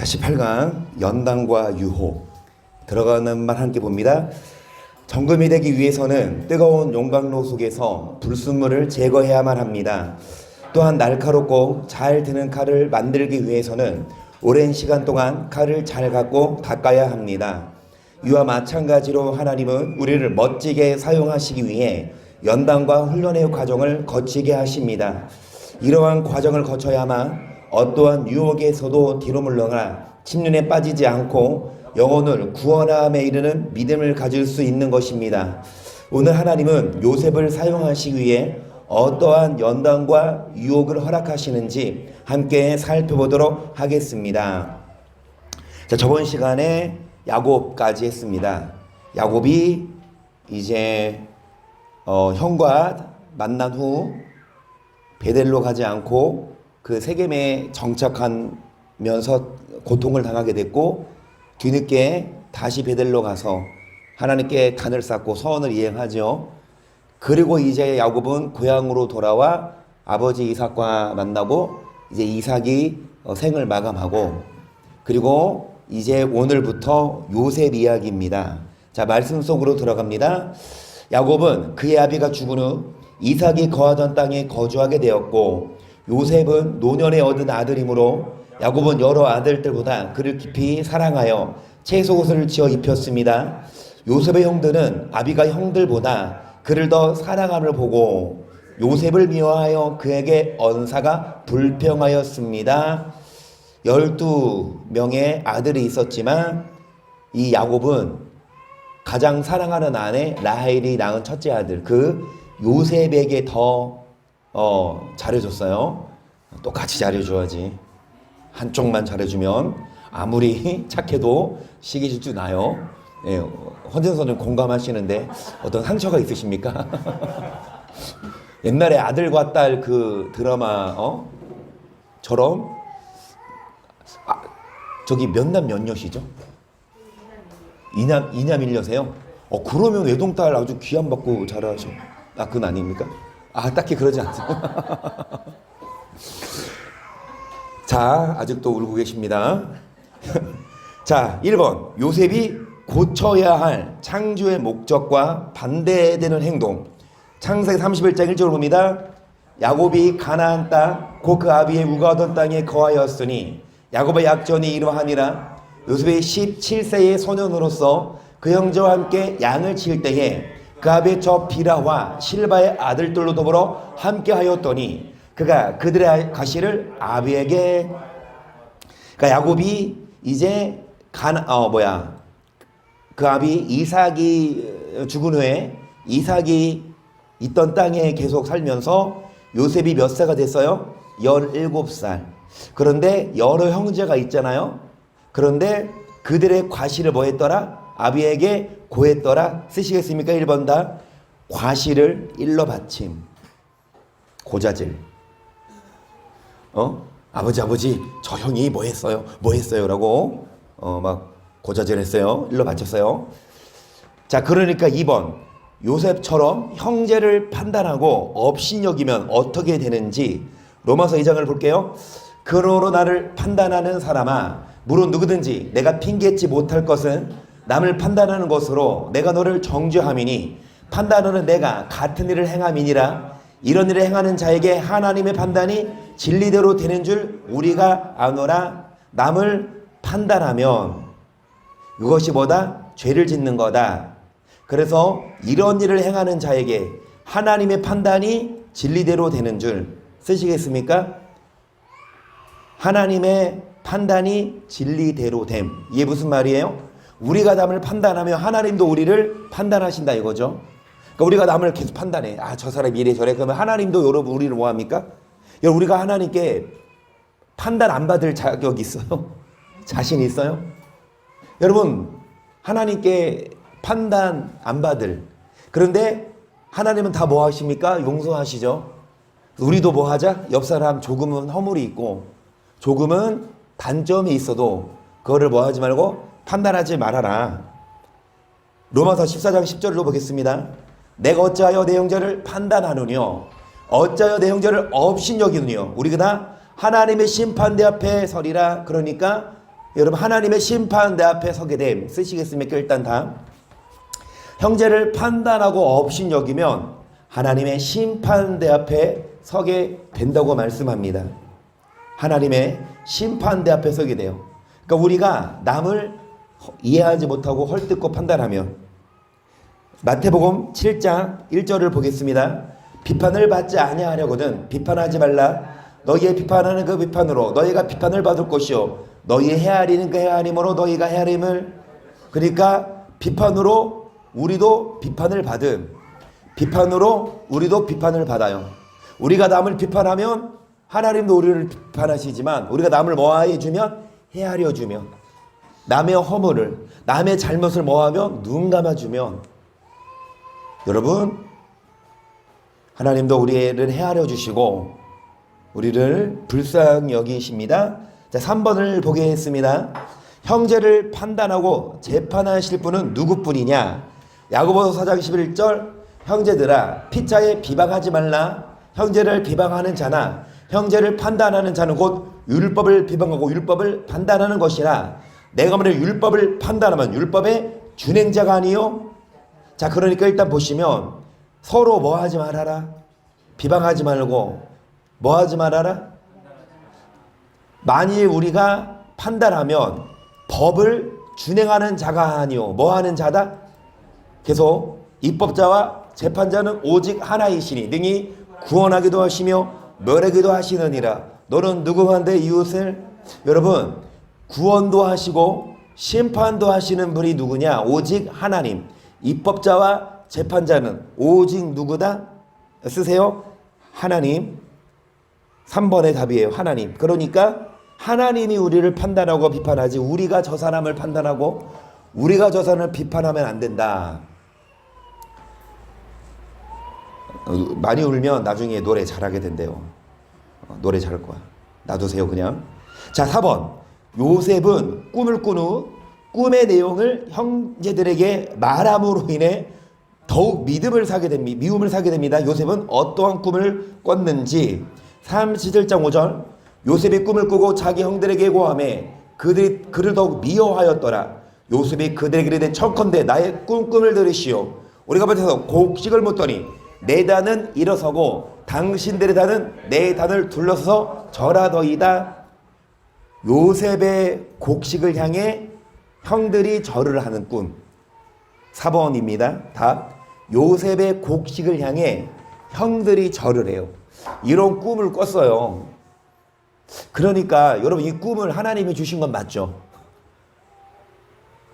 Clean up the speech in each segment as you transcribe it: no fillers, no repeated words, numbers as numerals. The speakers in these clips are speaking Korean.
48강 연단과 유혹 들어가는 말 함께 봅니다. 정금이 되기 위해서는 뜨거운 용광로 속에서 불순물을 제거해야만 합니다. 또한 날카롭고 잘 드는 칼을 만들기 위해서는 오랜 시간 동안 칼을 잘 갖고 닦아야 합니다. 이와 마찬가지로 하나님은 우리를 멋지게 사용하시기 위해 연단과 훈련의 과정을 거치게 하십니다. 이러한 과정을 거쳐야만 어떠한 유혹에서도 뒤로 물러나 침륜에 빠지지 않고 영혼을 구원함에 이르는 믿음을 가질 수 있는 것입니다. 오늘 하나님은 요셉을 사용하시기 위해 어떠한 연단과 유혹을 허락하시는지 함께 살펴보도록 하겠습니다. 자, 저번 시간에 야곱까지 했습니다. 야곱이 이제 형과 만난 후 베델로 가지 않고 그 세겜에 정착하면서 고통을 당하게 됐고, 뒤늦게 다시 베델로 가서 하나님께 단을 쌓고 서원을 이행하죠. 그리고 이제 야곱은 고향으로 돌아와 아버지 이삭과 만나고 이제 이삭이 생을 마감하고, 그리고 이제 오늘부터 요셉 이야기입니다. 자, 말씀 속으로 들어갑니다. 야곱은 그의 아비가 죽은 후 이삭이 거하던 땅에 거주하게 되었고, 요셉은 노년에 얻은 아들이므로 야곱은 여러 아들들보다 그를 깊이 사랑하여 채소옷을 지어 입혔습니다. 요셉의 형들은 아비가 형들보다 그를 더 사랑함을 보고 요셉을 미워하여 그에게 언사가 불평하였습니다. 12명의 아들이 있었지만 이 야곱은 가장 사랑하는 아내 라헬이 낳은 첫째 아들 그 요셉에게 더 잘해줬어요. 똑같이 잘해줘야지. 한쪽만 잘해주면 아무리 착해도 시기 질주 나요. 예, 헌전선은 공감하시는데 어떤 상처가 있으십니까? 옛날에 아들과 딸 그 드라마 처럼 저기 몇 남 몇 녀시죠? 이남 1녀세요? 그러면 외동딸 아주 귀한 받고 잘하셔. 그건 아닙니까? 딱히 그러지 않습니다. 자, 아직도 울고 계십니다. 자, 1번. 요셉이 고쳐야 할 창조의 목적과 반대되는 행동. 창세기 31장 1절을 봅니다. 야곱이 가나안 땅, 곧 그 아비의 우거하던 땅에 거하였으니 야곱의 약전이 이러하니라. 요셉이 17세의 소년으로서 그 형제와 함께 양을 치울 때에 그 아비의 저 비라와 실바의 아들들로 더불어 함께 하였더니 그가 그들의 가시를 아비에게, 그러니까 야곱이 이제 그 아비 이삭이 죽은 후에 이삭이 있던 땅에 계속 살면서 요셉이 몇 세가 됐어요? 17살. 그런데 여러 형제가 있잖아요. 그런데 그들의 과시를 뭐 했더라? 아비에게 고했더라. 쓰시겠습니까? 1번 다. 과시를 일러 바침. 고자질. 아버지 저 형이 뭐 했어요 라고 막 고자질 했어요. 일러 바쳤어요. 자, 그러니까 2번. 요셉처럼 형제를 판단하고 업신여기면 어떻게 되는지 로마서 2장을 볼게요. 그러므로 나를 판단하는 사람아, 물론 누구든지 내가 핑계치 못할 것은 남을 판단하는 것으로 내가 너를 정죄함이니 판단하는 내가 같은 일을 행함이니라. 이런 일을 행하는 자에게 하나님의 판단이 진리대로 되는 줄 우리가 아노라. 남을 판단하면 그것이 뭐다? 죄를 짓는 거다. 그래서 이런 일을 행하는 자에게 하나님의 판단이 진리대로 되는 줄 쓰시겠습니까? 하나님의 판단이 진리대로 됨. 이게 무슨 말이에요? 우리가 남을 판단하면 하나님도 우리를 판단하신다 이거죠. 그러니까 우리가 남을 계속 판단해. 저 사람이 이래 저래. 그러면 하나님도 여러분 우리를 뭐합니까? 여러분 우리가 하나님께 판단 안 받을 자격 있어요? 자신 있어요? 여러분 하나님께 판단 안 받을. 그런데 하나님은 다 뭐 하십니까? 용서하시죠. 우리도 뭐 하자? 옆 사람 조금은 허물이 있고 조금은 단점이 있어도 그거를 뭐 하지 말고 판단하지 말아라. 로마서 14장 10절로 보겠습니다. 내가 어찌하여 내 형제를 판단하느뇨? 어찌하여 내 형제를 업신여기느뇨? 우리가 다 하나님의 심판대 앞에 서리라. 그러니까 여러분 하나님의 심판 내 앞에 서게 됨. 쓰시겠습니까? 일단 다. 형제를 판단하고 업신여기면 하나님의 심판 대 앞에 서게 된다고 말씀합니다. 하나님의 심판 대 앞에 서게 돼요. 그러니까 우리가 남을 이해하지 못하고 헐뜯고 판단하면 마태복음 7장 1절을 보겠습니다. 비판을 받지 아니하려거든 비판하지 말라. 너희의 비판하는 그 비판으로 너희가 비판을 받을 것이요 너희 헤아리는 그 헤아림으로 너희가 헤아림을. 그러니까 비판으로 우리도 비판을 받음. 비판으로 우리도 비판을 받아요. 우리가 남을 비판하면 하나님도 우리를 비판하시지만 우리가 남을 뭐해주면 헤아려주면 남의 허물을 남의 잘못을 뭐하면 눈 감아주면 여러분 하나님도 우리를 헤아려 주시고 우리를 불쌍히 여기십니다. 자, 3번을 보겠습니다. 형제를 판단하고 재판하실 분은 누구뿐이냐? 야고보서 4장 11절 형제들아 피차에 비방하지 말라. 형제를 비방하는 자나 형제를 판단하는 자는 곧 율법을 비방하고 율법을 판단하는 것이라. 내가 만약 율법을 판단하면 율법의 준행자가 아니요. 자, 그러니까 일단 보시면 서로 뭐 하지 말아라? 비방하지 말고 뭐 하지 말아라? 만일 우리가 판단하면 법을 준행하는 자가 아니요 뭐 하는 자다? 계속 입법자와 재판자는 오직 하나이시니 능히 구원하기도 하시며 멸하기도 하시느니라. 너는 누구한테 이웃을? 여러분 구원도 하시고 심판도 하시는 분이 누구냐? 오직 하나님. 입법자와 재판자는 오직 누구다? 쓰세요. 하나님. 3번의 답이에요. 하나님. 그러니까 하나님이 우리를 판단하고 비판하지 우리가 저 사람을 판단하고 우리가 저 사람을 비판하면 안 된다. 많이 울면 나중에 노래 잘하게 된대요. 노래 잘할 거야. 놔두세요 그냥. 자, 4번. 요셉은 꿈을 꾼 후 꿈의 내용을 형제들에게 말함으로 인해 더욱 미움을 사게 됩니다. 요셉은 어떠한 꿈을 꿨는지 37장 5절 요셉이 꿈을 꾸고 자기 형들에게 고하매 그들이 그를 더욱 미워하였더라. 요셉이 그들에게 이르되 청컨대 나의 꿈을 들으시오. 우리가 밭에서 곡식을 묻더니 내 단은 일어서고 당신들의 단은 내 단을 둘러서서 절하더이다. 요셉의 곡식을 향해 형들이 절을 하는 꿈. 4번입니다. 답. 요셉의 곡식을 향해 형들이 절을 해요. 이런 꿈을 꿨어요. 그러니까 여러분 이 꿈을 하나님이 주신 건 맞죠?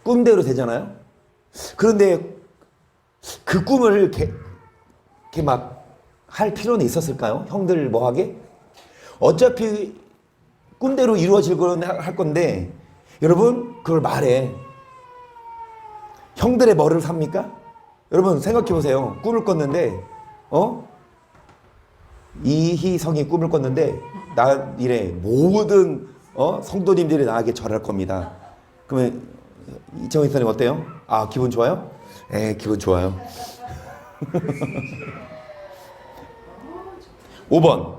꿈대로 되잖아요. 그런데 그 꿈을 이렇게 막 할 필요는 있었을까요? 형들 뭐 하게? 어차피 꿈대로 이루어질 거는 할 건데 여러분 그걸 말해. 형들의 뭐를 삽니까? 여러분 생각해 보세요. 꿈을 꿨는데 이희성이 꿈을 꿨는데 나 이래 모든 성도님들이 나에게 절할 겁니다. 그러면 이정희 선생님 어때요? 아 기분 좋아요? 네 기분 좋아요. 5번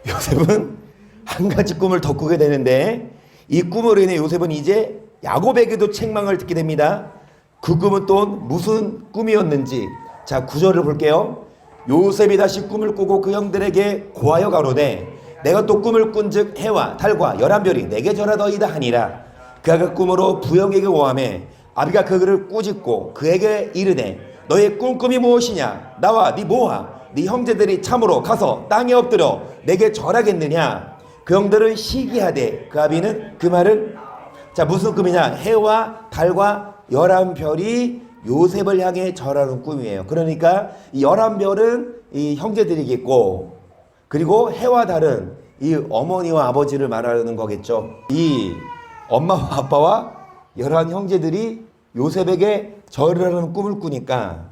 요셉은 한 가지 꿈을 더 꾸게 되는데 이 꿈으로 인해 요셉은 이제 야곱에게도 책망을 듣게 됩니다. 그 꿈은 또 무슨 꿈이었는지 자 9절을 볼게요. 요셉이 다시 꿈을 꾸고 그 형들에게 고하여 가로되 내가 또 꿈을 꾼즉 해와 달과 11별이 내게 절하더이다 하니라. 그가 꿈으로 부형에게 고하매 아비가 그를 꾸짖고 그에게 이르되 너의 꿈이 무엇이냐? 나와 네 모아 네 형제들이 참으로 가서 땅에 엎드려 내게 절하겠느냐? 그 형들은 시기하되 그 아비는 그 말을 자 무슨 꿈이냐? 해와 달과 11별이 요셉을 향해 절하는 꿈이에요. 그러니까 이 11별은 이 형제들이겠고 그리고 해와 달은 이 어머니와 아버지를 말하는 거겠죠. 이 엄마와 아빠와 11 형제들이 요셉에게 절을 하는 꿈을 꾸니까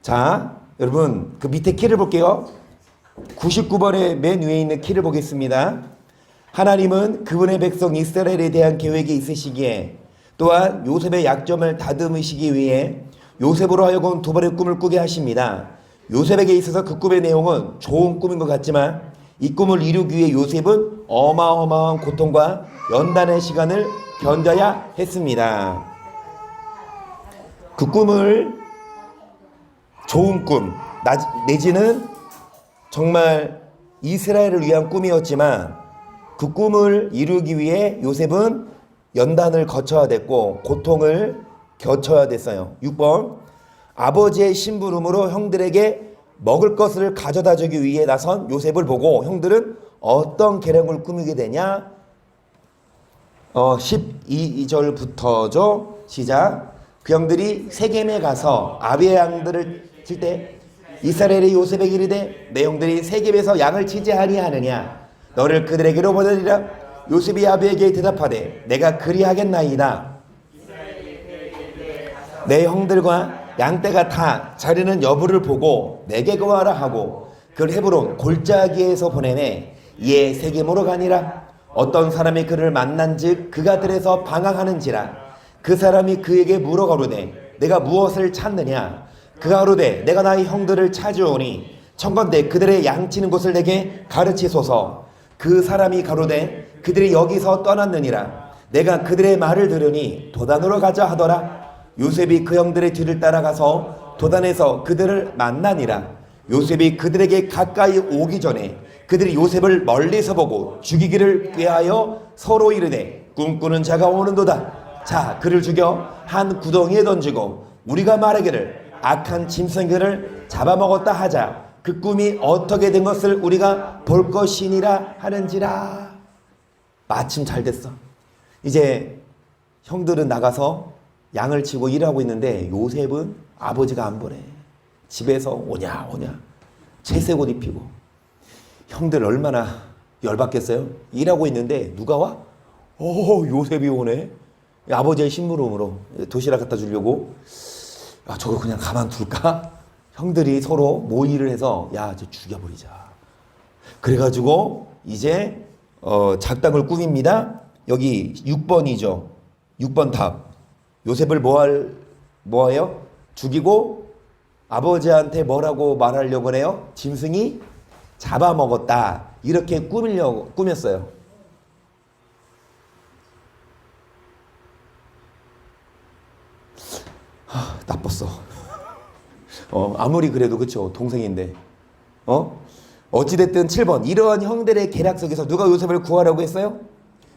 자 여러분 그 밑에 키를 볼게요. 99번의 맨 위에 있는 키를 보겠습니다. 하나님은 그분의 백성 이스라엘에 대한 계획이 있으시기에 또한 요셉의 약점을 다듬으시기 위해 요셉으로 하여금 두 번의 꿈을 꾸게 하십니다. 요셉에게 있어서 그 꿈의 내용은 좋은 꿈인 것 같지만 이 꿈을 이루기 위해 요셉은 어마어마한 고통과 연단의 시간을 견뎌야 했습니다. 그 꿈을 좋은 꿈 내지는 정말 이스라엘을 위한 꿈이었지만 그 꿈을 이루기 위해 요셉은 연단을 거쳐야 됐고 고통을 겪어야 됐어요. 6번 아버지의 심부름으로 형들에게 먹을 것을 가져다 주기 위해 나선 요셉을 보고 형들은 어떤 계략을 꾸미게 되냐? 12절부터죠. 시작. 그 형들이 세겜에 가서 아비의 양들을 칠 때 이스라엘의 요셉에게 이르되 내 형들이 세겜에서 양을 치지 아니하느냐 너를 그들에게로 보내리라. 요셉이 아비에게 대답하되 내가 그리하겠나이다. 내 형들과 양떼가 다 자리는 여부를 보고 내게 구하라 하고 그를 헤브론 골짜기에서 보내매 이에 세겜으로 가니라. 어떤 사람이 그를 만난즉 그가 들에서 방황하는지라. 그 사람이 그에게 물어 가로되 내가 무엇을 찾느냐. 그가 가로되 내가 나의 형들을 찾으오니 청컨대 그들의 양치는 곳을 내게 가르치소서. 그 사람이 가로되 그들이 여기서 떠났느니라. 내가 그들의 말을 들으니 도단으로 가자 하더라. 요셉이 그 형들의 뒤를 따라가서 도단에서 그들을 만나니라. 요셉이 그들에게 가까이 오기 전에 그들이 요셉을 멀리서 보고 죽이기를 꾀하여 서로 이르되 꿈꾸는 자가 오는도다. 자 그를 죽여 한 구덩이에 던지고 우리가 말하기를 악한 짐승들을 잡아먹었다 하자. 그 꿈이 어떻게 된 것을 우리가 볼 것이니라 하는지라. 마침 잘 됐어. 이제 형들은 나가서 양을 치고 일하고 있는데 요셉은 아버지가 안 보내. 집에서 오냐 채색 옷 입히고. 형들 얼마나 열받겠어요? 일하고 있는데 누가 와? 요셉이 오네. 아버지의 심부름으로 도시락 갖다 주려고. 저거 그냥 가만둘까? 형들이 서로 모의를 해서 저 죽여버리자. 그래가지고 이제 작당을 꾸밉니다. 여기 6번이죠. 6번 답. 요셉을 뭐해요? 죽이고 아버지한테 뭐라고 말하려고 해요? 짐승이 잡아먹었다. 이렇게 꾸몄어요. 나빴어. 아무리 그래도 그쵸. 동생인데. 어찌됐든 7번. 이러한 형들의 계략 속에서 누가 요셉을 구하라고 했어요?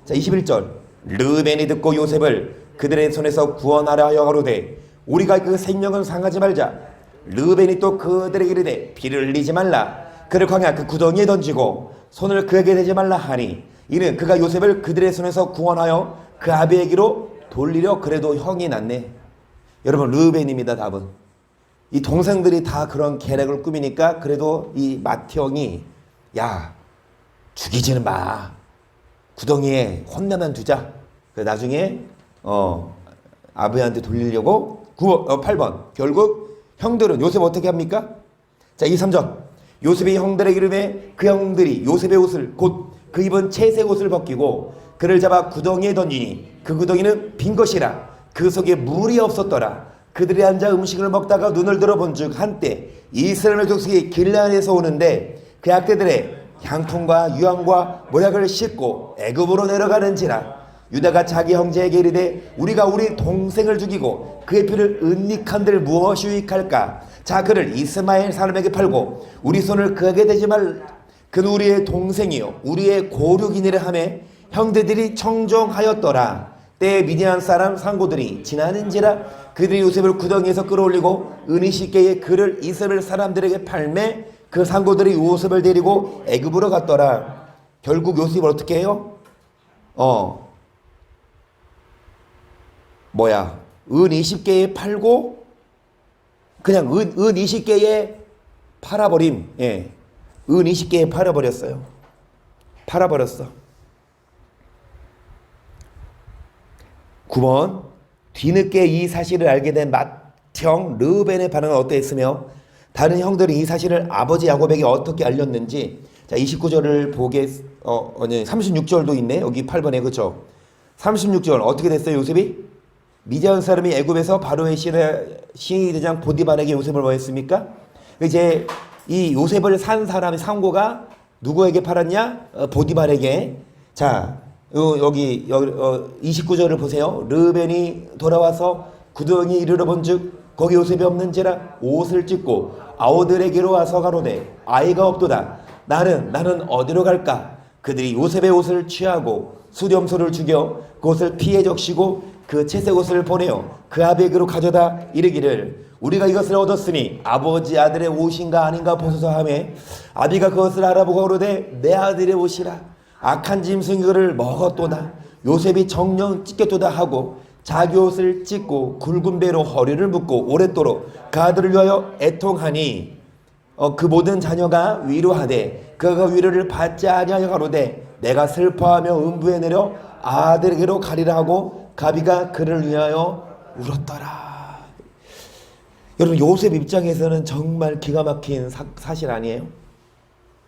자 21절. 르벤이 듣고 요셉을 그들의 손에서 구원하라 하여 가로되 우리가 그 생명을 상하지 말자. 르벤이 또 그들에게 이르되 피를 흘리지 말라. 그를 광야 그 구덩이에 던지고 손을 그에게 대지 말라 하니 이는 그가 요셉을 그들의 손에서 구원하여 그 아비에게로 돌리려. 그래도 형이 낫네. 여러분 르벤입니다. 답은. 이 동생들이 다 그런 계략을 꾸미니까 그래도 이 마티 형이 죽이지는 마. 구덩이에 혼나만 두자. 나중에 아버지한테 돌리려고 8번. 결국 형들은 요셉 어떻게 합니까? 자 23절. 요셉이 형들에게 이르매 그 형들이 요셉의 옷을 곧 그 입은 채색 옷을 벗기고 그를 잡아 구덩이에 던지니 그 구덩이는 빈 것이라. 그 속에 물이 없었더라. 그들이 앉아 음식을 먹다가 눈을 들어본즉 한때 이스라엘 족속이 길르앗에서 오는데 그 약대들의 향품과 유황과 모약을 싣고 애굽으로 내려가는지라. 유다가 자기 형제에게 이르되 우리가 우리 동생을 죽이고 그의 피를 은닉한들 무엇이 유익할까. 자 그를 이스마엘 사람에게 팔고 우리 손을 그에게 대지 말. 그는 우리의 동생이요 우리의 고륙이니라 하며 형제들이 청종하였더라. 때에 미디안 사람 상고들이 지나는지라. 그들이 요셉을 구덩이에서 끌어올리고 은이식계에 그를 이스라엘 사람들에게 팔매 그 상고들이 요셉을 데리고 애굽으로 갔더라. 결국 요셉을 어떻게 해요? 은 20개에 팔고 그냥 은 20개에 팔아버림. 은 20개에 팔아버렸어요. 팔아버렸어. 9번. 뒤늦게 이 사실을 알게 된 맏형 르벤의 반응은 어떠했으며 다른 형들이 이 사실을 아버지 야곱에게 어떻게 알렸는지. 자 29절을 36절도 있네. 여기 8번에 그렇죠. 36절 어떻게 됐어요? 요셉이 미디안 사람이 애굽에서 바로의 시행이 대장 보디발에게 요셉을 뭐 했습니까? 이제 이 요셉을 산 사람의 상고가 누구에게 팔았냐? 보디발에게. 자, 여기 29절을 보세요. 르벤이 돌아와서 구덩이 이르러 본즉 거기 요셉이 없는지라 옷을 찢고 아우들에게로 와서 가로되 아이가 없도다. 나는 어디로 갈까? 그들이 요셉의 옷을 취하고 수렴소를 죽여 그 옷을 피해 적시고 그 채색 옷을 보내어 그 아비에게로 가져다 이르기를 우리가 이것을 얻었으니 아버지 아들의 옷인가 아닌가 보소서 하며 아비가 그것을 알아보고 그러되 내 아들의 옷이라. 악한 짐승이 그를 먹었도다. 요셉이 정령 찢겼도다 하고 자기 옷을 찢고 굵은 배로 허리를 묶고 오랫도록 그 아들을 위하여 애통하니 그 모든 자녀가 위로하되 그가 위로를 받지 아니하여 가로되 내가 슬퍼하며 음부에 내려 아들에게로 가리라 하고 가비가 그를 위하여 울었더라. 여러분, 요셉 입장에서는 정말 기가 막힌 사실 아니에요?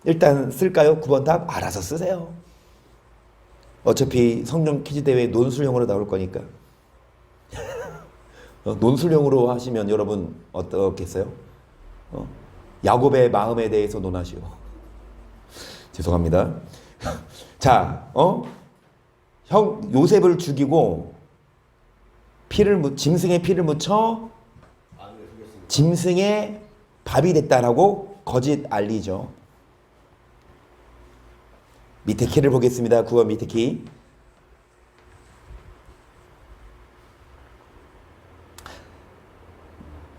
일단 쓸까요? 9번 답 알아서 쓰세요. 어차피 성령 퀴즈 대회 논술형으로 나올 거니까. 논술형으로 하시면 여러분 어떻겠어요? 야곱의 마음에 대해서 논하시오. 죄송합니다. 자, 형 요셉을 죽이고 짐승의 피를 묻혀 짐승의 밥이 됐다라고 거짓 알리죠. 밑에 키를 보겠습니다. 9번 밑에 키.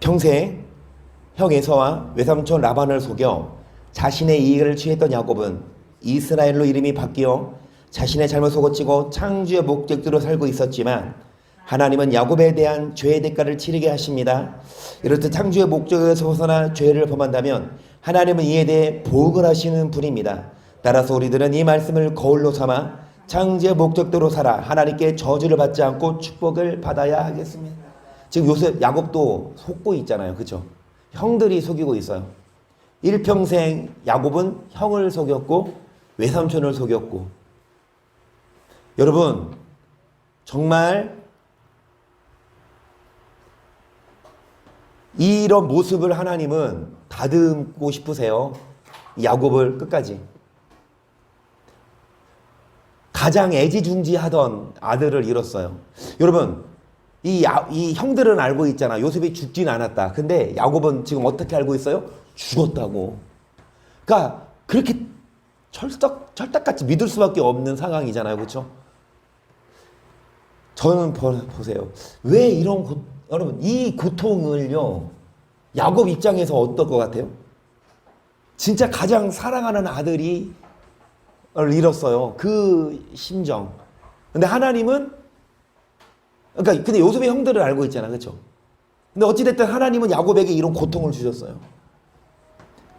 평생 형 에서와 외삼촌 라반을 속여 자신의 이익을 취했던 야곱은 이스라엘로 이름이 바뀌어 자신의 잘못을 고치고 창조의 목적대로 살고 있었지만 하나님은 야곱에 대한 죄의 대가를 치르게 하십니다. 이렇듯 창조의 목적에서 벗어나 죄를 범한다면 하나님은 이에 대해 보응을 하시는 분입니다. 따라서 우리들은 이 말씀을 거울로 삼아 창조의 목적대로 살아 하나님께 저주를 받지 않고 축복을 받아야 하겠습니다. 지금 야곱도 속고 있잖아요. 그렇죠? 형들이 속이고 있어요. 일평생 야곱은 형을 속였고 외삼촌을 속였고. 여러분, 정말 이런 모습을 하나님은 다듬고 싶으세요. 야곱을 끝까지. 가장 애지중지하던 아들을 잃었어요. 여러분, 이 형들은 알고 있잖아. 요셉이 죽진 않았다. 근데 야곱은 지금 어떻게 알고 있어요? 죽었다고. 그러니까 그렇게 철딱같이 믿을 수밖에 없는 상황이잖아요. 그렇죠? 저는 보세요. 왜 이런 여러분, 이 고통을요, 야곱 입장에서 어떨 것 같아요? 진짜 가장 사랑하는 아들이 잃었어요. 그 심정. 근데 하나님은, 근데 요셉의 형들을 알고 있잖아. 그렇죠? 근데 어찌됐든 하나님은 야곱에게 이런 고통을 주셨어요.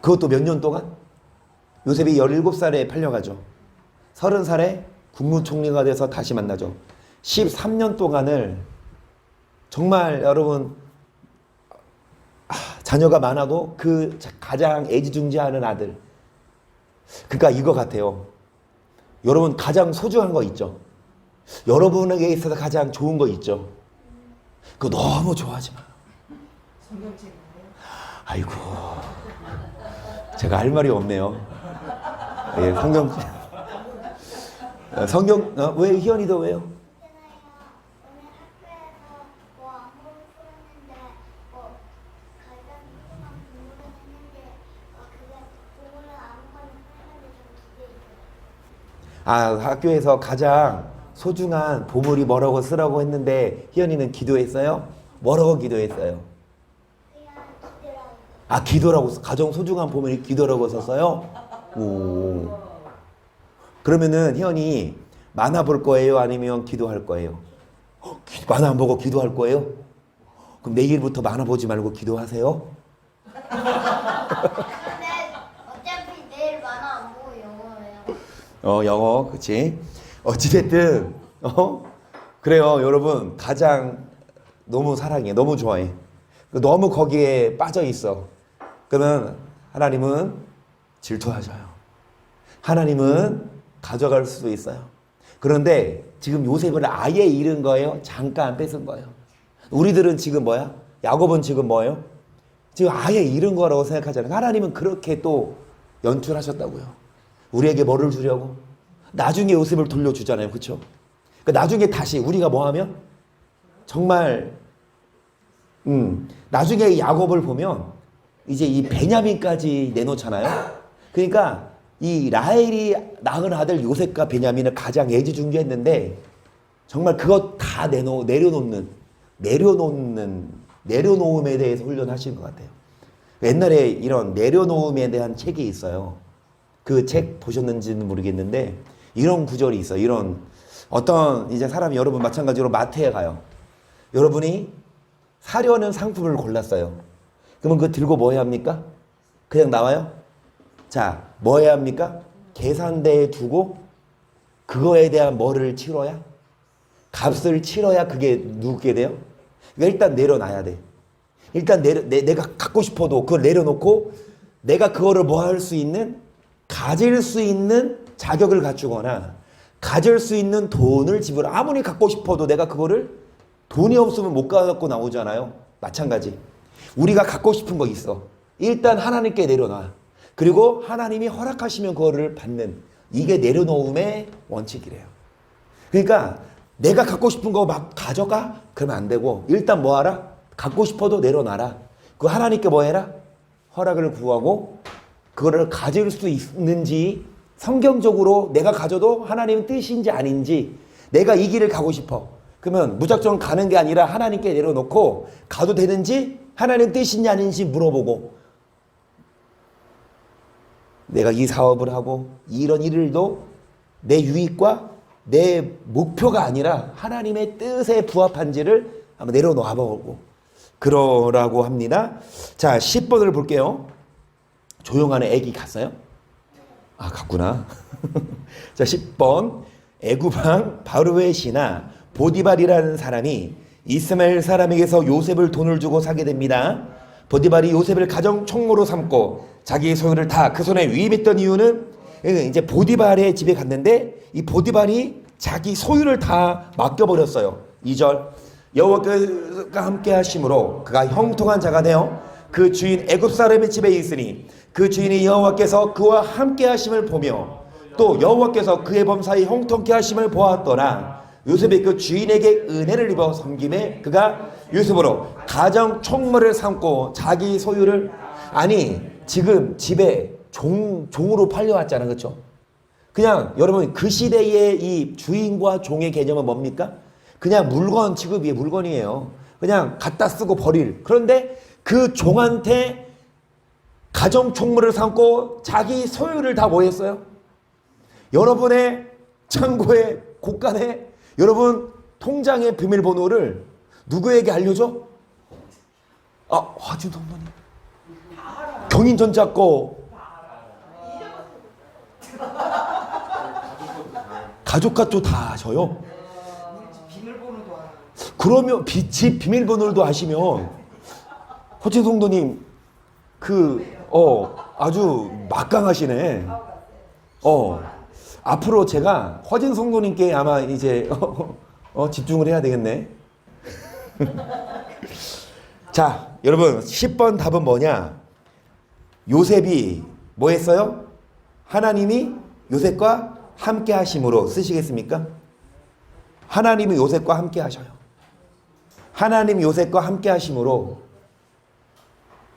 그것도 몇 년 동안? 요셉이 17살에 팔려가죠. 30살에 국무총리가 돼서 다시 만나죠. 13년 동안을 정말 여러분, 자녀가 많아도 그 가장 애지중지하는 아들. 그러니까 이거 같아요. 여러분, 가장 소중한 거 있죠? 여러분에게 있어서 가장 좋은 거 있죠? 그거 너무 좋아하지 마. 아이고, 제가 할 말이 없네요. 예, 성경, 왜 희연이도 왜요? 학교에서 가장 소중한 보물이 뭐라고 쓰라고 했는데 희연이는 기도했어요? 뭐라고 기도했어요? 기도라고 가장 소중한 보물이 기도라고 썼어요? 오. 그러면은 희연이 만화 볼 거예요? 아니면 기도할 거예요? 만화 안 보고 기도할 거예요? 그럼 내일부터 만화 보지 말고 기도하세요? 영어, 그치? 어찌됐든, 그래요, 여러분. 가장 너무 사랑해, 너무 좋아해. 너무 거기에 빠져 있어. 그러면 하나님은 질투하셔요. 하나님은 가져갈 수도 있어요. 그런데 지금 요셉을 아예 잃은 거예요? 잠깐 뺏은 거예요? 우리들은 지금 뭐야? 야곱은 지금 뭐예요? 지금 아예 잃은 거라고 생각하잖아요. 하나님은 그렇게 또 연출하셨다고요. 우리에게 뭐를 주려고? 나중에 요셉을 돌려주잖아요. 그렇죠? 그러니까 나중에 다시 우리가 뭐 하면 정말 나중에 야곱을 보면 이제 이 베냐민까지 내놓잖아요. 그러니까 이 라헬이 낳은 아들 요셉과 베냐민을 가장 애지중지했는데 정말 그것 다 내려놓음에 대해서 훈련하시는 것 같아요. 옛날에 이런 내려놓음에 대한 책이 있어요. 그 책 보셨는지는 모르겠는데 이런 구절이 있어요. 이런 어떤 이제 사람이 여러분 마찬가지로 마트에 가요. 여러분이 사려는 상품을 골랐어요. 그러면 그거 들고 뭐 해야 합니까? 그냥 나와요? 자, 뭐 해야 합니까? 계산대에 두고 그거에 대한 뭐를 치러야? 값을 치러야 그게 누게 돼요? 그러니까 일단 내려놔야 돼. 일단 내가 갖고 싶어도 그걸 내려놓고 내가 그거를 뭐 할 수 있는 가질 수 있는 자격을 갖추거나 가질 수 있는 돈을 아무리 갖고 싶어도 내가 그거를 돈이 없으면 못 갖고 나오잖아요. 마찬가지. 우리가 갖고 싶은 거 있어. 일단 하나님께 내려놔. 그리고 하나님이 허락하시면 그거를 받는 이게 내려놓음의 원칙이래요. 그러니까 내가 갖고 싶은 거 막 가져가? 그러면 안 되고 일단 뭐 하라? 갖고 싶어도 내려놔라. 그 하나님께 뭐 해라? 허락을 구하고 그거를 가질 수 있는지 성경적으로 내가 가져도 하나님 뜻인지 아닌지 내가 이 길을 가고 싶어. 그러면 무작정 가는 게 아니라 하나님께 내려놓고 가도 되는지 하나님 뜻인지 아닌지 물어보고 내가 이 사업을 하고 이런 일도 내 유익과 내 목표가 아니라 하나님의 뜻에 부합한지를 한번 내려놓아 보고 그러라고 합니다. 자, 10번을 볼게요. 조용한 애기 갔어요? 아, 갔구나. 자, 10번. 애굽왕 바로의 신하 보디발이라는 사람이 이스마엘 사람에게서 요셉을 돈을 주고 사게 됩니다. 보디발이 요셉을 가정 총무로 삼고 자기의 소유를 다 그 손에 위임했던 이유는 이제 보디발의 집에 갔는데 이 보디발이 자기 소유를 다 맡겨버렸어요. 2절. 여호와께서 함께 하심으로 그가 형통한 자가 되어 그 주인 애굽 사람의 집에 있으니 그 주인이 여호와께서 그와 함께 하심을 보며 또 여호와께서 그의 범사에 형통케 하심을 보았더라. 요셉이 그 주인에게 은혜를 입어 섬김에 그가 요셉으로 가정 총무를 삼고 자기 소유를 아니 지금 집에 종으로 팔려왔잖아. 그렇죠? 그냥 여러분 그 시대의 이 주인과 종의 개념은 뭡니까? 그냥 물건 취급이에요. 물건이에요. 그냥 갖다 쓰고 버릴. 그런데 그 종한테 가정 총무를 삼고 자기 소유를 다 뭐 했어요? 여러분의 창고에 곳간에 여러분 통장의 비밀번호를 누구에게 알려줘? 아, 화진 성도님. 경인전자 거. 가족과도 다 아셔요? 그러면 집 비밀번호도 아시면 화진 성도님 아주 막강하시네. 앞으로 제가 허진 성도님께 아마 이제 집중을 해야 되겠네. 자, 여러분 10번 답은 뭐냐? 요셉이 뭐 했어요? 하나님이 요셉과 함께 하심으로 쓰시겠습니까? 하나님이 요셉과 함께 하셔요. 하나님이 요셉과 함께 하심으로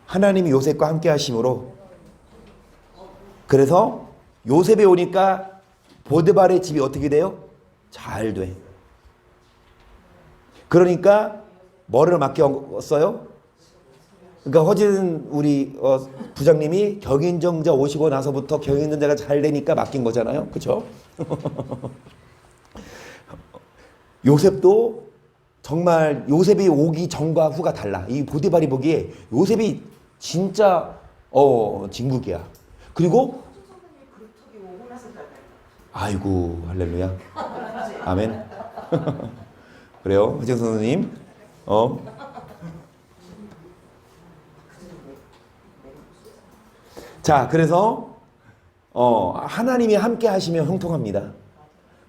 하나님이 요셉과 함께 하심으로 그래서 요셉이 오니까 보디발의 집이 어떻게 돼요? 잘 돼. 그러니까 뭐를 맡겼어요? 그러니까 허진 우리 부장님이 경인정자 오시고 나서부터 경인정자가 잘 되니까 맡긴 거잖아요. 그렇죠? 요셉도 정말 요셉이 오기 전과 후가 달라. 이 보디발이 보기에 요셉이 진짜 진국이야. 그리고 아이고 할렐루야. 아멘. 그래요. 허진 선생님. 자, 그래서 하나님이 함께 하시면 형통합니다.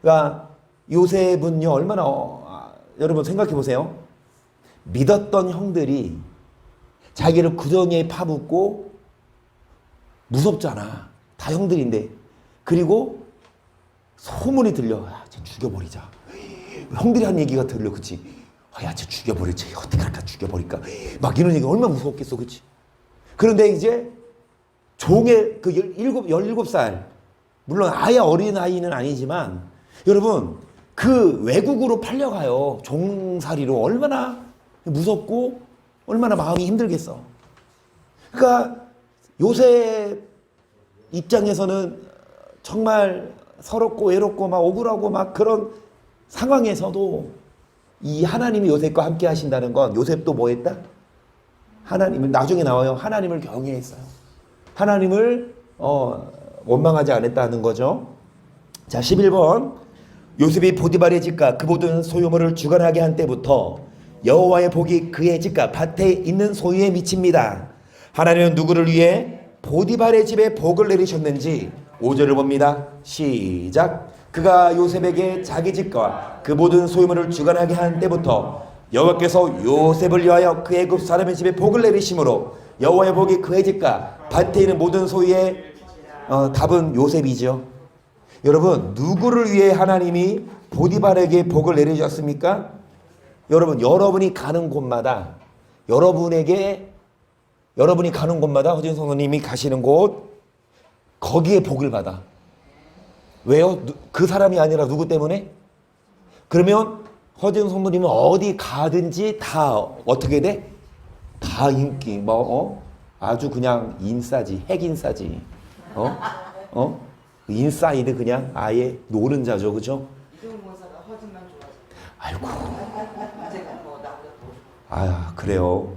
그러니까 요셉은요 얼마나 여러분 생각해 보세요. 믿었던 형들이 자기를 구덩이에 파묻고 무섭잖아. 다 형들인데 그리고 소문이 들려. 야, 쟤 죽여버리자. 형들이 한 얘기가 들려, 그치? 야, 쟤 죽여버리자. 어떻게 할까? 죽여버릴까? 막 이런 얘기가 얼마나 무서웠겠어, 그치? 그런데 이제 종의 그 17살, 물론 아예 어린 아이는 아니지만, 여러분, 그 외국으로 팔려가요. 종살이로. 얼마나 무섭고, 얼마나 마음이 힘들겠어. 그러니까 요셉 입장에서는 정말 서럽고 외롭고 막 억울하고 막 그런 상황에서도 이 하나님이 요셉과 함께 하신다는 건 요셉도 뭐 했다? 하나님을, 나중에 나와요. 하나님을 경외했어요. 하나님을 원망하지 않았다는 거죠. 자, 11번. 요셉이 보디발의 집과 그 모든 소유물을 주관하게 한 때부터 여호와의 복이 그의 집과 밭에 있는 소유에 미칩니다. 하나님은 누구를 위해 보디발의 집에 복을 내리셨는지 5절을 봅니다. 시작. 그가 요셉에게 자기 집과 그 모든 소유물을 주관하게 한 때부터 여호와께서 요셉을 위하여 그 애굽 사람의 집에 복을 내리심으로 여호와의 복이 그의 집과 밭에 있는 모든 소유에 답은 요셉이죠. 여러분, 누구를 위해 하나님이 보디발에게 복을 내리셨습니까? 여러분, 여러분이 가는 곳마다 여러분이 가는 곳마다 허진 성도님이 가시는 곳 거기에 복을 받아. 왜요? 그 사람이 아니라 누구 때문에? 그러면 허진 성도님은 어디 가든지 다 어떻게 돼? 다 인기 아주 그냥 인싸지, 핵인싸지. 인사이드 그냥 아예 노른자죠, 그죠? 이종훈 목사가 허진만 좋아하죠. 아이고. 제가 뭐 나보다 더. 아, 그래요.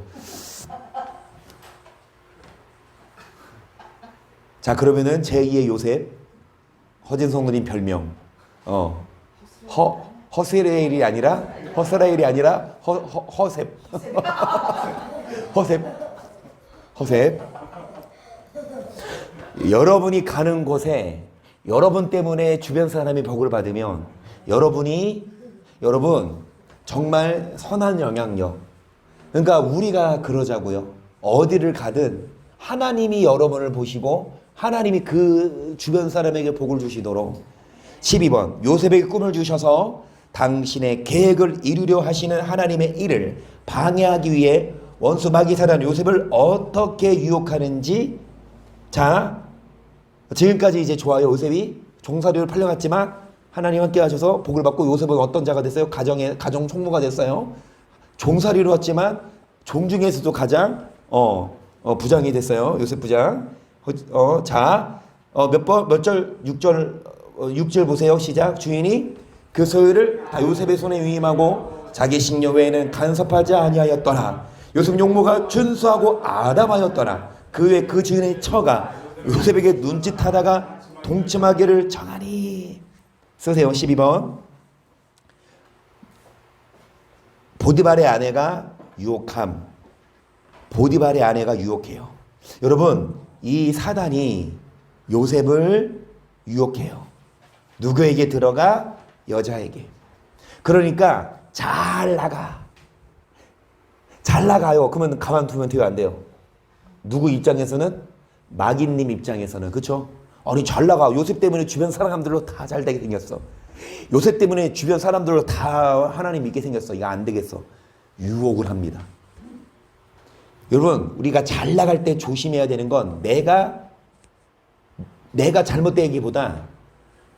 자, 그러면은 제2의 요셉, 허진 성도님 별명, 허스레일이 아니라 허스라일이 아니라 허셉. 허셉. 여러분이 가는 곳에 여러분 때문에 주변 사람이 복을 받으면 여러분 정말 선한 영향력. 그러니까 우리가 그러자고요. 어디를 가든 하나님이 여러분을 보시고 하나님이 그 주변 사람에게 복을 주시도록. 12번. 요셉에게 꿈을 주셔서 당신의 계획을 이루려 하시는 하나님의 일을 방해하기 위해 원수 마귀사단 요셉을 어떻게 유혹하는지. 자, 지금까지 이제 좋아요. 요셉이 종살이로 팔려갔지만 하나님 함께 하셔서 복을 받고 요셉은 어떤 자가 됐어요? 가정 총무가 됐어요. 종살이로 왔지만 종 중에서도 가장 부장이 됐어요. 요셉 부장. 자, 몇 절? 6절 보세요. 시작. 주인이 그 소유를 다 요셉의 손에 위임하고 자기 식료 외에는 간섭하지 아니하였더라. 요셉 용모가 준수하고 아담하였더라. 그 외 그 주인의 처가 요셉에게 눈짓하다가 동침하기를 정하니. 쓰세요. 12번. 보디발의 아내가 유혹함. 보디발의 아내가 유혹해요. 여러분, 이 사단이 요셉을 유혹해요. 누구에게 들어가? 여자에게. 그러니까 잘 나가요. 그러면 가만두면 돼요, 안 돼요? 누구 입장에서는? 마귀님 입장에서는. 그렇죠? 아니, 잘 나가. 요셉 때문에 주변 사람들로 다 잘 되게 생겼어. 요셉 때문에 주변 사람들로 다 하나님 믿게 생겼어. 이거 안 되겠어. 유혹을 합니다. 여러분, 우리가 잘 나갈 때 조심해야 되는 건 내가 잘못되기보다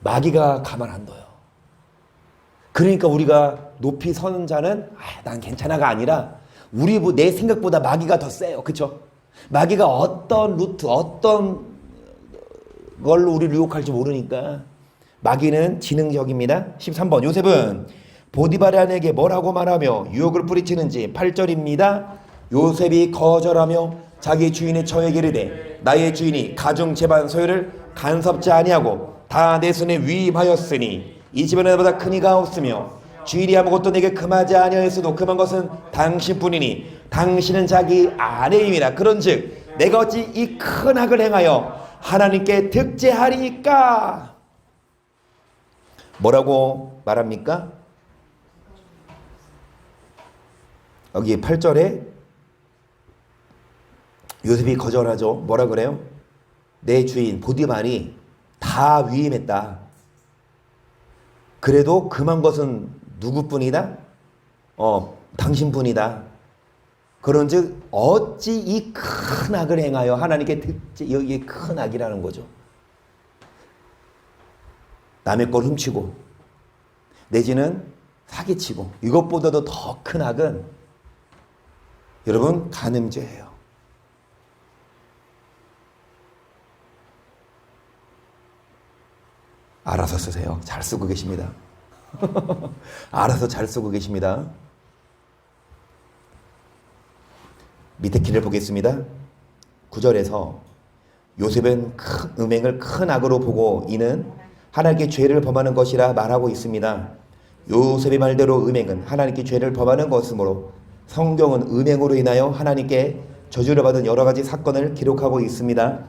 마귀가 가만 안 둬요. 그러니까 우리가 높이 서는 자는 난 괜찮아가 아니라 내 생각보다 마귀가 더 세요. 그렇죠? 마귀가 어떤 루트, 어떤 걸로 우리를 유혹할지 모르니까 마귀는 지능적입니다. 13번. 요셉은 보디발의 아내에게 뭐라고 말하며 유혹을 뿌리치는지. 8절입니다. 요셉이 거절하며 자기 주인의 처에게 이르되 나의 주인이 가중 재반 소유를 간섭지 아니하고 다 내 손에 위임하였으니 이 집에는 나보다 큰 이가 없으며 주인이 아무것도 내게 금하지 아니하였어도 금한 것은 당신뿐이니 당신은 자기 아내임이라. 그런즉 내가 어찌 이 큰 악을 행하여 하나님께 득죄하리까? 뭐라고 말합니까? 여기 8절에 요셉이 거절하죠. 뭐라 그래요? 내 주인 보디발이 다 위임했다. 그래도 금한 것은 누구뿐이다? 당신뿐이다. 그런즉 어찌 이 큰 악을 행하여 하나님께 듣지? 여기에 큰 악이라는 거죠. 남의 걸 훔치고 내지는 사기치고, 이것보다도 더 큰 악은 여러분 간음죄예요. 알아서 쓰세요. 잘 쓰고 계십니다. 알아서 잘 쓰고 계십니다. 밑에 길을 보겠습니다. 9절에서 요셉은 큰 음행을 큰 악으로 보고 이는 하나님께 죄를 범하는 것이라 말하고 있습니다. 요셉의 말대로 음행은 하나님께 죄를 범하는 것이므로 성경은 음행으로 인하여 하나님께 저주를 받은 여러 가지 사건을 기록하고 있습니다.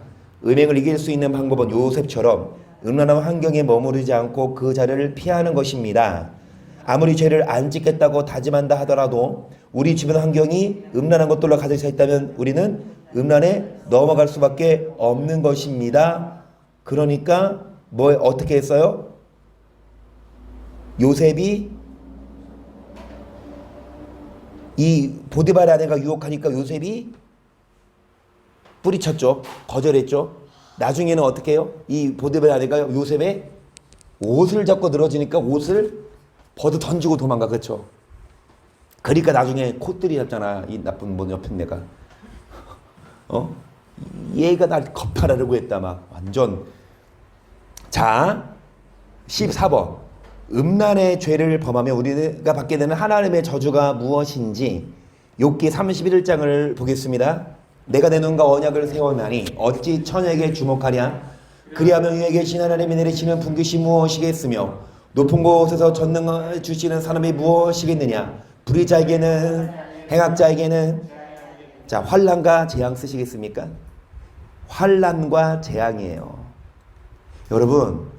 음행을 이길 수 있는 방법은 요셉처럼 음란한 환경에 머무르지 않고 그 자리를 피하는 것입니다. 아무리 죄를 안 짓겠다고 다짐한다 하더라도 우리 주변 환경이 음란한 것들로 가득 차 있다면 우리는 음란에 넘어갈 수밖에 없는 것입니다. 그러니까 어떻게 했어요? 요셉이 이 보디발의 아내가 유혹하니까 요셉이 뿌리쳤죠. 거절했죠. 나중에는 어떻게 해요? 이 보디발의 아내가 요셉의 옷을 잡고 늘어지니까 옷을 벗어 던지고 도망가. 그렇죠? 그러니까 나중에 콧들이 잡잖아. 이 나쁜 옆에 내가. 얘가 날 겁탈하려고 했다. 막 완전. 자, 14번. 음란의 죄를 범하면 우리가 받게 되는 하나님의 저주가 무엇인지 욥기 31장을 보겠습니다. 내가 내 눈과 언약을 세웠나니 어찌 처녀에게 주목하랴. 그리하면 위에 계신 하나님이 내리시는 분깃이 무엇이겠으며 높은 곳에서 전능을 주시는 사람이 무엇이겠느냐. 불의자에게는 행악자에게는. 자, 환난과 재앙 쓰시겠습니까? 환난과 재앙이에요. 여러분,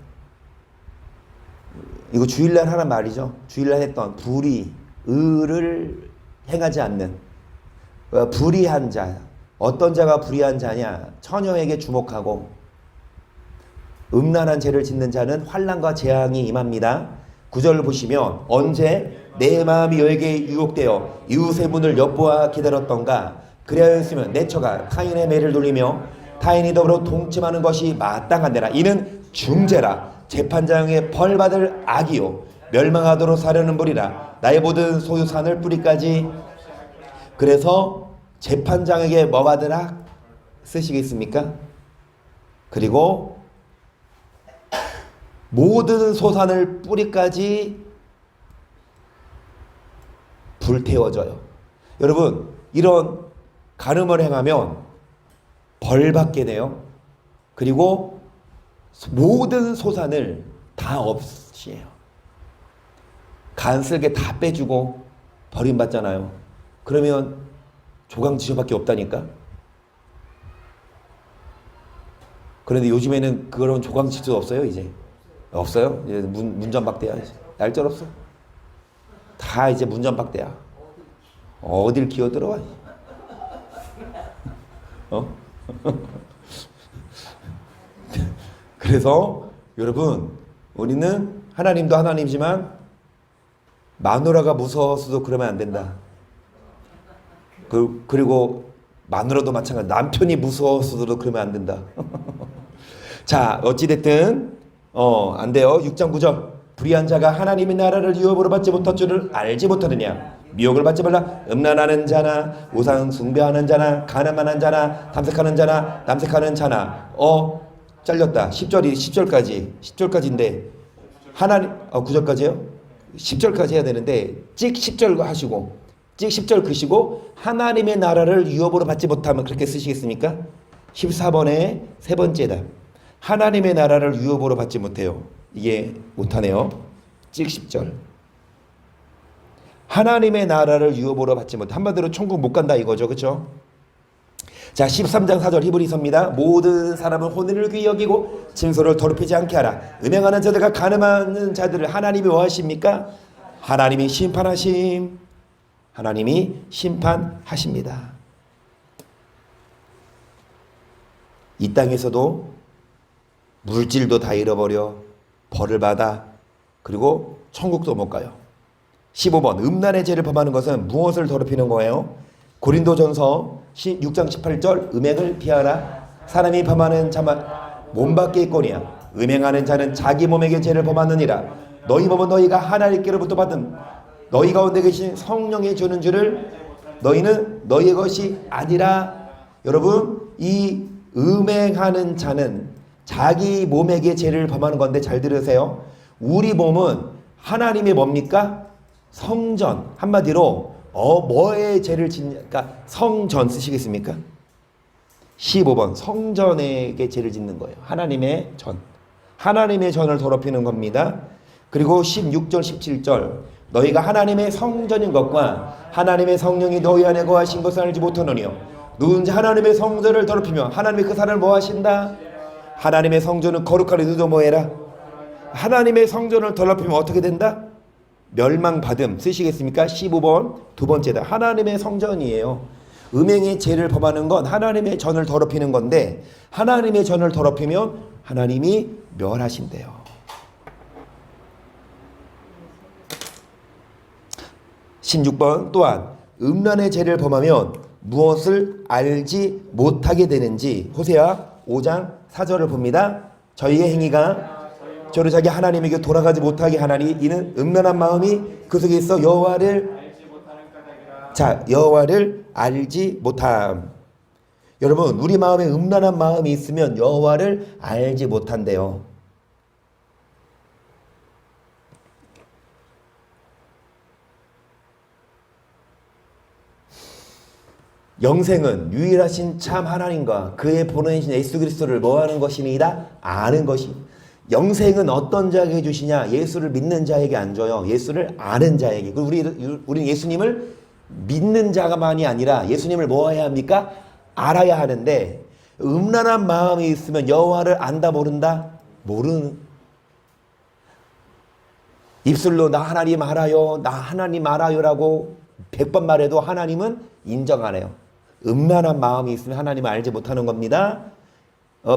이거 주일날 하는 말이죠. 주일날 했던 불의, 의를 행하지 않는 불의한 자. 어떤 자가 불의한 자냐? 처녀에게 주목하고 음란한 죄를 짓는 자는 환난과 재앙이 임합니다. 9절을 보시면 언제 내 마음이 여에게 유혹되어 이웃의 문을 엿보아 기다렸던가. 그리하였으면 내 처가 타인의 매를 돌리며 타인이 더불어 동침하는 것이 마땅한데라. 이는 중죄라. 재판장의 벌받을 악이요 멸망하도록 사려는 불이라. 나의 모든 소유산을 뿌리까지. 그래서 재판장에게 뭐 받으라 쓰시겠습니까? 그리고 모든 소산을 뿌리까지 불태워져요. 여러분, 이런 간음을 행하면 벌 받게 돼요. 그리고 모든 소산을 다 없이해요. 간쓸게 다 빼주고 버림받잖아요. 그러면 조강지셔밖에 없다니까. 그런데 요즘에는 그런 조강지셔도 없어요. 이제 없어요. 이제 문전박대야. 얄짤없어. 다 이제 문전박대야. 어딜 기어들어와. 그래서 여러분, 우리는 하나님도 하나님이지만 마누라가 무서워서도 그러면 안 된다. 그리고 마누라도 마찬가지. 남편이 무서워서도 그러면 안 된다. 자, 어찌됐든 안 돼요. 6장 9절. 불의한 자가 하나님의 나라를 유업으로 받지 못할 줄을 알지 못하느냐. 미혹을 받지 말라. 음란하는 자나 우상 숭배하는 자나 가늠하는 자나 탐색하는 자나 남색하는 자나. 잘렸다. 10절까지인데 하나님 9절까지요? 10절까지 해야 되는데 찍 10절 하시고 찍 10절 그시고 하나님의 나라를 유업으로 받지 못하면 그렇게 쓰시겠습니까? 14번의 세 번째다. 하나님의 나라를 유업으로 받지 못해요. 이게 못하네요. 찍 10절. 하나님의 나라를 유업으로 받지 못해. 한마디로 천국 못 간다 이거죠. 그렇죠? 자, 13장 4절 히브리서입니다. 모든 사람은 혼인을 귀히 여기고 진소를 더럽히지 않게 하라. 음행하는 자들과 간음하는 자들을 하나님이 뭐 하십니까? 하나님이 심판하심. 하나님이 심판하십니다. 이 땅에서도 물질도 다 잃어버려 벌을 받아 그리고 천국도 못 가요. 15번 음란의 죄를 범하는 것은 무엇을 더럽히는 거예요? 고린도전서 6장 18절 음행을 피하라. 사람이 범하는 자만 몸 밖에 있거니와 음행하는 자는 자기 몸에게 죄를 범하느니라. 너희 몸은 너희가 하나님께로부터 받은 너희 가운데 계신 성령이 주는 줄을 너희는 너희의 것이 아니라. 여러분, 이 음행하는 자는 자기 몸에게 죄를 범하는 건데 잘 들으세요. 우리 몸은 하나님의 뭡니까? 성전. 한마디로 뭐에 죄를 짓니까? 성전 쓰시겠습니까? 15번 성전에게 죄를 짓는 거예요. 하나님의 전. 하나님의 전을 더럽히는 겁니다. 그리고 16절 17절 너희가 하나님의 성전인 것과 하나님의 성령이 너희 안에 거하신 것을 알지 못하느니요. 누군지 하나님의 성전을 더럽히며 하나님이 그 사람을 뭐 하신다? 하나님의 성전은 거룩하리 너도 뭐해라? 하나님의 성전을 더럽히면 어떻게 된다? 멸망받음. 쓰시겠습니까? 15번 두 번째다. 하나님의 성전이에요. 음행의 죄를 범하는 건 하나님의 전을 더럽히는 건데 하나님의 전을 더럽히면 하나님이 멸하신대요. (16번) 또한 음란의 죄를 범하면 무엇을 알지 못하게 되는지 호세아 5장 4절을 봅니다. 저희의 행위가 저를 자기 하나님에게 돌아가지 못하게 하나니 이는 음란한 마음이 그 속에 있어 여호와를 알지 못함. 여러분, 우리 마음에 음란한 마음이 있으면 여호와를 알지 못한대요. 영생은 유일하신 참 하나님과 그의 보내신 예수 그리스도를 뭐하는 것입니다? 아는 것이. 영생은 어떤 자에게 주시냐? 예수를 믿는 자에게 안 줘요. 예수를 아는 자에게. 우리는 예수님을 믿는 자가만이 아니라 예수님을 뭐 해야 합니까? 알아야 하는데 음란한 마음이 있으면 여호와를 안다 모른다? 모르는. 입술로 나 하나님 알아요, 나 하나님 알아요라고 100번 말해도 하나님은 인정 안 해요. 음란한 마음이 있으면 하나님을 알지 못하는 겁니다.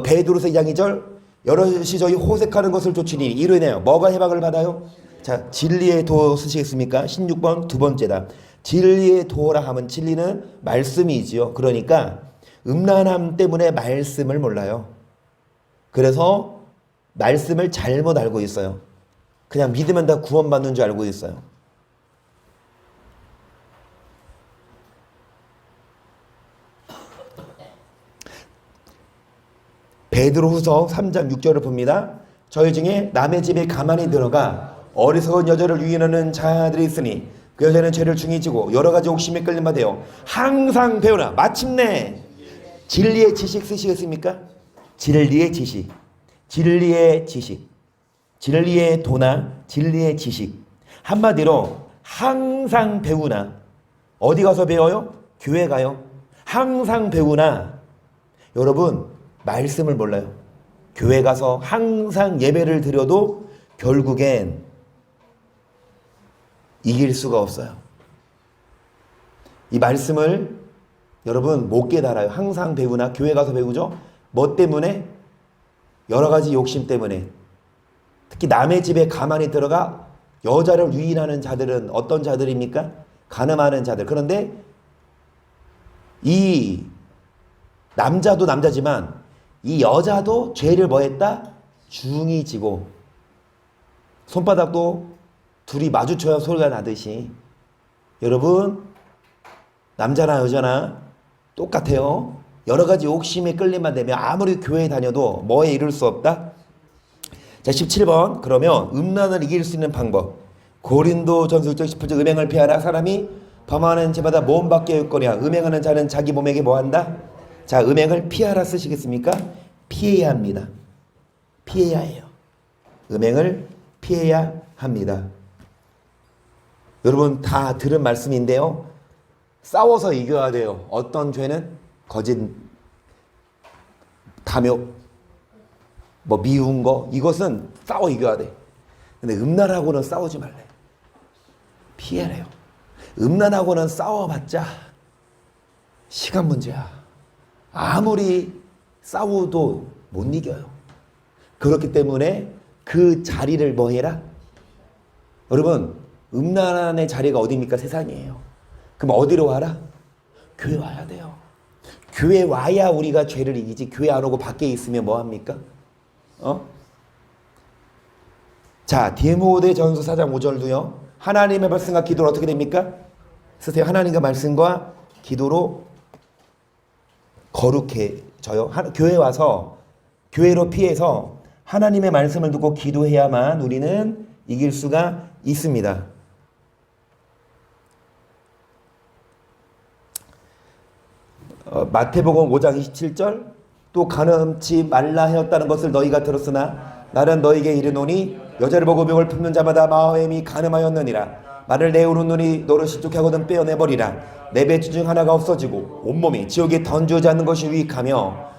베드로서 2장 2절 여럿이 저희 호색하는 것을 쫓으니 이로 인하여 뭐가 해방을 받아요? 자, 진리의 도 쓰시겠습니까? 16번 두 번째다. 진리의 도라 하면 진리는 말씀이지요. 그러니까 음란함 때문에 말씀을 몰라요. 그래서 말씀을 잘못 알고 있어요. 그냥 믿으면 다 구원받는 줄 알고 있어요. 베드로후서 3장 6절을 봅니다. 저희 중에 남의 집에 가만히 들어가 어리석은 여자를 유인하는 자들이 있으니 그 여자는 죄를 중히 지고 여러 가지 옥심에 끌림만 되어 항상 배우나 마침내 진리의 지식 쓰시겠습니까? 진리의 지식, 진리의 지식, 진리의 도나 진리의 지식. 한마디로 항상 배우나. 어디 가서 배워요? 교회 가요. 항상 배우나. 여러분, 말씀을 몰라요. 교회 가서 항상 예배를 드려도 결국엔 이길 수가 없어요. 이 말씀을 여러분 못 깨달아요. 항상 배우나. 교회 가서 배우죠. 뭐 때문에? 여러 가지 욕심 때문에. 특히 남의 집에 가만히 들어가 여자를 유인하는 자들은 어떤 자들입니까? 간음하는 자들. 그런데 이 남자도 남자지만 이 여자도 죄를 뭐 했다? 중히 지고 손바닥도 둘이 마주쳐야 소리가 나듯이 여러분 남자나 여자나 똑같아요. 여러 가지 욕심에 끌림만 되면 아무리 교회에 다녀도 뭐에 이룰 수 없다? 자, 17번. 그러면 음란을 이길 수 있는 방법. 고린도전서 6장 18절 음행을 피하라. 사람이 범하는 죄마다 몸 밖에 있거니와 음행하는 자는 자기 몸에게 뭐한다? 자, 음행을 피하라 쓰시겠습니까? 피해야 합니다. 피해야 해요. 음행을 피해야 합니다. 여러분 다 들은 말씀인데요. 싸워서 이겨야 돼요. 어떤 죄는? 거짓, 탐욕, 뭐 미운 거, 이것은 싸워 이겨야 돼. 근데 음란하고는 싸우지 말래. 피해래요. 음란하고는 싸워봤자 시간 문제야. 아무리 싸워도 못 이겨요. 그렇기 때문에 그 자리를 뭐 해라? 여러분, 음란의 자리가 어디입니까? 세상이에요. 그럼 어디로 와라? 교회 와야 돼요. 교회 와야 우리가 죄를 이기지. 교회 안 오고 밖에 있으면 뭐 합니까? 자, 디모데전서 4장 5절도요. 하나님의 말씀과 기도로 어떻게 됩니까? 쓰세요. 하나님과 말씀과 기도로 거룩해져요. 교회 와서 교회로 피해서 하나님의 말씀을 듣고 기도해야만 우리는 이길 수가 있습니다. 마태복음 5장 27절 또 간음치 말라 하였다는 것을 너희가 들었으나 나는 너희에게 이르노니 여자를 보고 병을 품는 자마다 마음이 간음하였느니라. 말을 내오는 눈이 너를 실족해 하거든 빼어내버리라. 내 배추 중 하나가 없어지고 온몸이 지옥에 던져지 않는 것이 유익하며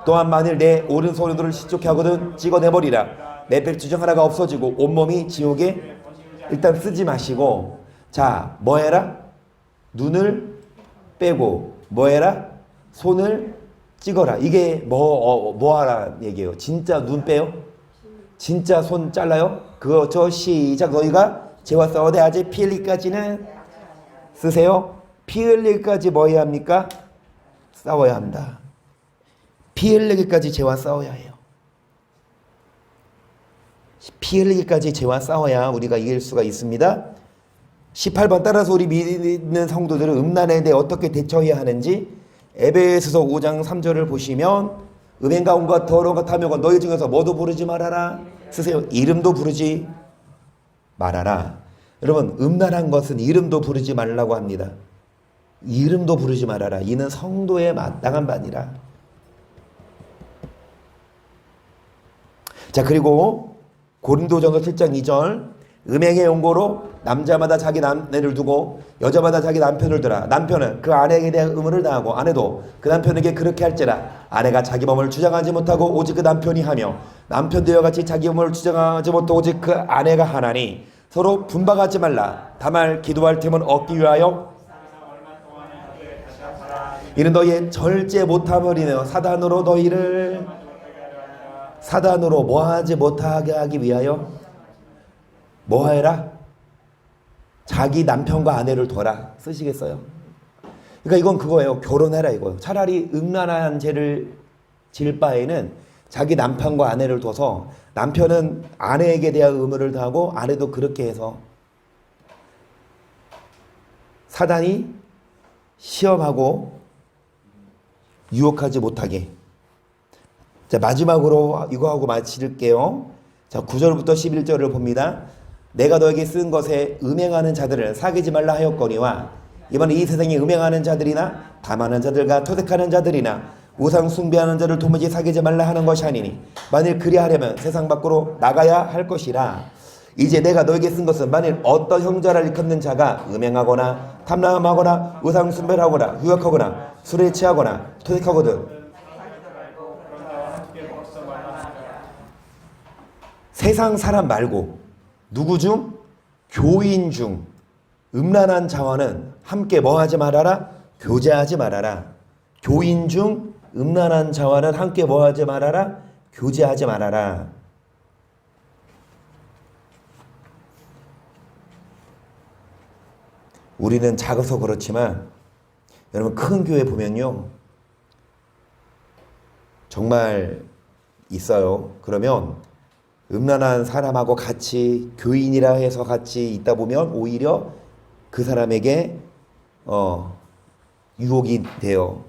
또한 만일 내 오른손으로 실족해 하거든 찍어내버리라. 내 배추 중 하나가 없어지고 온몸이 지옥에 일단 쓰지 마시고 자 뭐해라? 눈을 빼고 뭐해라? 손을 찍어라. 이게 뭐하라 얘기예요. 진짜 눈 빼요? 진짜 손 잘라요? 그거 저 시작. 너희가 죄와 싸워대 아직 피 흘리기까지는 쓰세요. 피 흘리기까지 뭐 해야 합니까? 싸워야 합니다. 피 흘리기까지 죄와 싸워야 해요. 피 흘리기까지 죄와 싸워야 우리가 이길 수가 있습니다. 18번 따라서 우리 믿는 성도들은 음란에 대해 어떻게 대처해야 하는지 에베소서 5장 3절을 보시면 음행과 온갖 더러운 것 탐욕은 너희 중에서 뭐도 부르지 말아라. 쓰세요. 이름도 부르지 말아라. 여러분 음란한 것은 이름도 부르지 말라고 합니다. 이름도 부르지 말아라. 이는 성도의 마땅한 바니라. 자 그리고 고린도전서 7장 2절 음행의 용고로 남자마다 자기 아내를 두고 여자마다 자기 남편을 두라. 남편은 그 아내에게 대한 의무를 다하고 아내도 그 남편에게 그렇게 할지라. 아내가 자기 몸을 주장하지 못하고 오직 그 남편이 하며 남편도 이와 같이 자기 몸을 주장하지 못하고 오직 그 아내가 하나니 서로 분박하지 말라. 다만 기도할 틈은 얻기 위하여 이는 너희의 절제 못함을 인하여 사단으로 너희를 사단으로 뭐하지 못하게 하기 위하여 뭐해라? 자기 남편과 아내를 둬라. 쓰시겠어요? 그러니까 이건 그거예요. 결혼해라 이거예요. 차라리 음란한 죄를 질 바에는 자기 남편과 아내를 둬서 남편은 아내에게 대한 의무를 다하고 아내도 그렇게 해서 사단이 시험하고 유혹하지 못하게. 자 마지막으로 이거 하고 마칠게요. 자 9절부터 11절을 봅니다. 내가 너에게 쓴 것에 음행하는 자들을 사귀지 말라 하였거니와 이번에 이 세상에 음행하는 자들이나 담하는 자들과 토색하는 자들이나 우상 숭배하는 자를 도무지 사귀지 말라 하는 것이 아니니 만일 그리하려면 세상 밖으로 나가야 할 것이라. 이제 내가 너에게 쓴 것은 만일 어떤 형제를 일컫는 자가 음행하거나 탐람하거나 우상 숭배를 하거나 유혹하거나 술에 취하거나 토색하거든 세상 사람 말고 누구 중? 교인 중 음란한 자와는 함께 뭐하지 말아라? 교제하지 말아라. 교인 중 음란한 자와는 함께 뭐하지 말아라? 교제하지 말아라. 우리는 작아서 그렇지만 여러분 큰 교회 보면요 정말 있어요. 그러면 음란한 사람하고 같이 교인이라 해서 같이 있다 보면 오히려 그 사람에게 유혹이 돼요.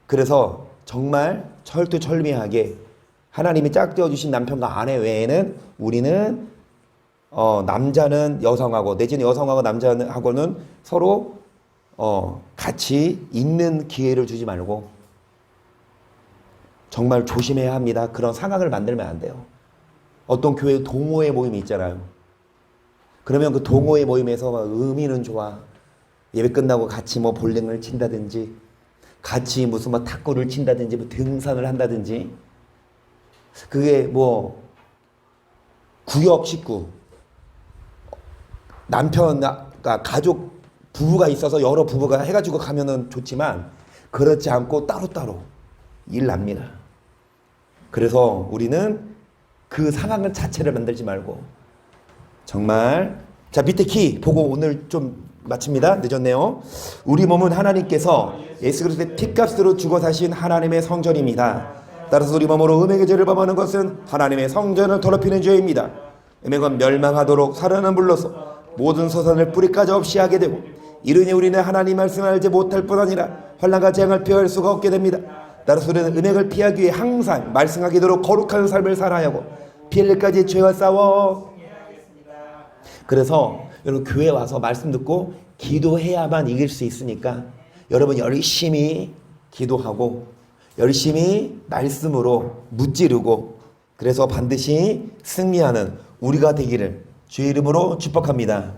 그래서 정말 철두철미하게 하나님이 짝지어 주신 남편과 아내 외에는 우리는 남자는 여성하고 내지는 여성하고 남자하고는 서로 같이 있는 기회를 주지 말고 정말 조심해야 합니다. 그런 상황을 만들면 안 돼요. 어떤 교회 동호회 모임이 있잖아요. 그러면 그 동호회 모임에서 막 의미는 좋아. 예배 끝나고 같이 뭐 볼링을 친다든지, 같이 무슨 뭐 탁구를 친다든지, 뭐 등산을 한다든지. 그게 뭐 구역 식구, 남편과 가족 부부가 있어서 여러 부부가 해가지고 가면은 좋지만 그렇지 않고 따로따로 일 납니다. 그래서 우리는 그 상황 자체를 만들지 말고 정말 자 밑에 키 보고 오늘 좀 마칩니다. 늦었네요. 우리 몸은 하나님께서 예수 그리스도의 피값으로 죽어 사신 하나님의 성전입니다. 따라서 우리 몸으로 음행의 죄를 범하는 것은 하나님의 성전을 더럽히는 죄입니다. 음행은 멸망하도록 살아는 불러서 모든 소산을 뿌리까지 없이 하게 되고 이르니 우리는 하나님 말씀을 알지 못할 뿐 아니라 환난과 재앙을 피할 수가 없게 됩니다. 따라서 우리는 음행을 피하기 위해 항상 말씀하기도록 거룩한 삶을 살아야 하고 피흘까지 죄와 싸워. 그래서 여러분 교회 와서 말씀 듣고 기도해야만 이길 수 있으니까 여러분 열심히 기도하고 열심히 말씀으로 무찌르고 그래서 반드시 승리하는 우리가 되기를 주의 이름으로 축복합니다.